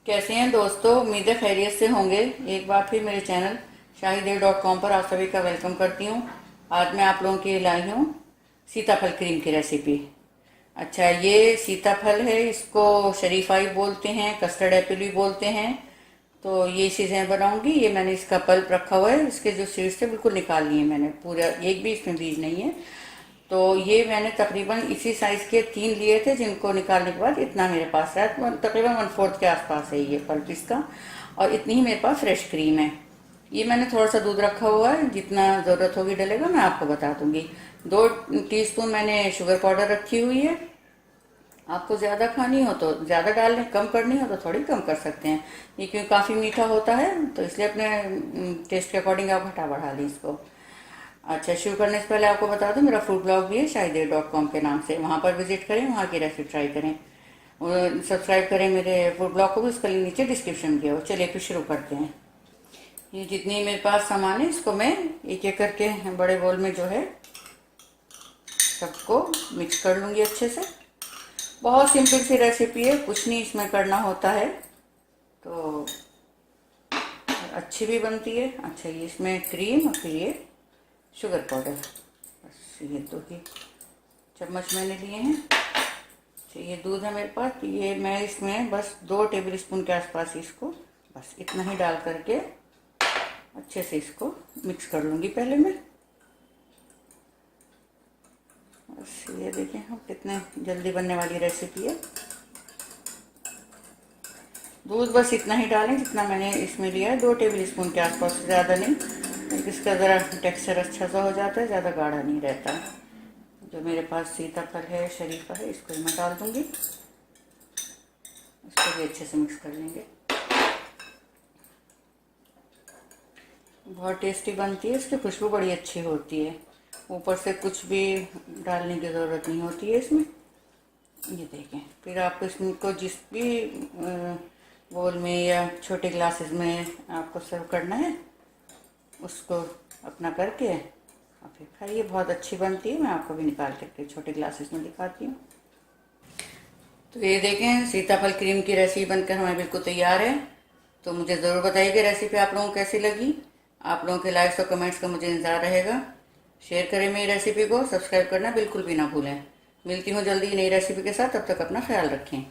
कैसे हैं दोस्तों। उम्मीद है खैरियत से होंगे। एक बार फिर मेरे चैनल shahidev.com पर आप सभी का वेलकम करती हूँ। आज मैं आप लोगों के लिए लाई हूँ सीताफल क्रीम की रेसिपी। अच्छा, ये सीताफल है, इसको शरीफाई बोलते हैं, कस्टर्ड एप्पल भी बोलते हैं। तो ये चीज़ें बनाऊंगी। ये मैंने इसका पल्प रखा हुआ है, इसके जो सीड्स थे बिल्कुल निकाल लिए मैंने, पूरा एक भी इसमें बीज नहीं है। तो ये मैंने तकरीबन इसी साइज के 3 लिए थे, जिनको निकालने के बाद इतना मेरे पास है, तकरीबन 1/4 के आसपास है ये पल्प इसका। और इतनी ही मेरे पास फ्रेश क्रीम है। ये मैंने थोड़ा सा दूध रखा हुआ है, जितना ज़रूरत होगी डलेगा मैं आपको बता दूंगी। 2 टीस्पून मैंने शुगर पाउडर रखी हुई है। आपको ज़्यादा खानी हो तो ज़्यादा डाल लें, कम करनी हो तो थोड़ी कम कर सकते हैं। ये क्योंकि काफ़ी मीठा होता है तो इसलिए अपने टेस्ट के अकॉर्डिंग आप घटा बढ़ा लें इसको। अच्छा, शुरू करने से पहले आपको बता दूं, मेरा फूड ब्लॉग भी है shahidev.com के नाम से। वहाँ पर विजिट करें, वहाँ की रेसिपी ट्राई करें और सब्सक्राइब करें मेरे फूड ब्लॉग को भी, उसका लिंक नीचे डिस्क्रिप्शन में दिया हो। चलिए फिर शुरू करते हैं। ये जितनी मेरे पास सामान है इसको मैं एक एक करके बड़े बोल में जो है सबको मिक्स कर लूँगी अच्छे से। बहुत सिंपल सी रेसिपी है, कुछ नहीं इसमें करना होता है, तो अच्छी भी बनती है। अच्छा, ये इसमें क्रीम और फिर ये शुगर पाउडर, बस ये 2 ही चम्मच मैंने लिए हैं। अच्छा, ये दूध है मेरे पास, ये मैं इसमें बस 2 टेबल स्पून के आसपास इसको बस इतना ही डाल करके अच्छे से इसको मिक्स कर लूँगी पहले मैं। बस ये देखें हम कितने जल्दी बनने वाली रेसिपी है। दूध बस इतना ही डालें जितना मैंने इसमें लिया है, 2 टेबल स्पून के आसपास, ज़्यादा नहीं। इसका ज़रा टेक्सचर अच्छा सा हो जाता है, ज़्यादा गाढ़ा नहीं रहता। जो मेरे पास सीताफल है, शरीफा है, इसको मैं डाल दूँगी। इसको भी अच्छे से मिक्स कर लेंगे। बहुत टेस्टी बनती है, इसकी खुशबू बड़ी अच्छी होती है। ऊपर से कुछ भी डालने की ज़रूरत नहीं होती है इसमें। ये देखें, फिर आपको इसको जिस भी बोल में या छोटे ग्लासेस में आपको सर्व करना है उसको अपना करके और फिर खाइए। बहुत अच्छी बनती है। मैं आपको भी निकाल करके छोटे ग्लासेस में दिखाती हूँ। तो ये देखें, सीताफल क्रीम की रेसिपी बनकर हमें बिल्कुल तैयार है। तो मुझे ज़रूर बताइए कि रेसिपी आप लोगों को कैसी लगी। आप लोगों के लाइक्स और कमेंट्स का मुझे इंतज़ार रहेगा। शेयर करें मेरी रेसिपी को, सब्सक्राइब करना बिल्कुल भी ना भूलें। मिलती हूँ जल्दी नई रेसिपी के साथ, तब तक अपना ख्याल रखें।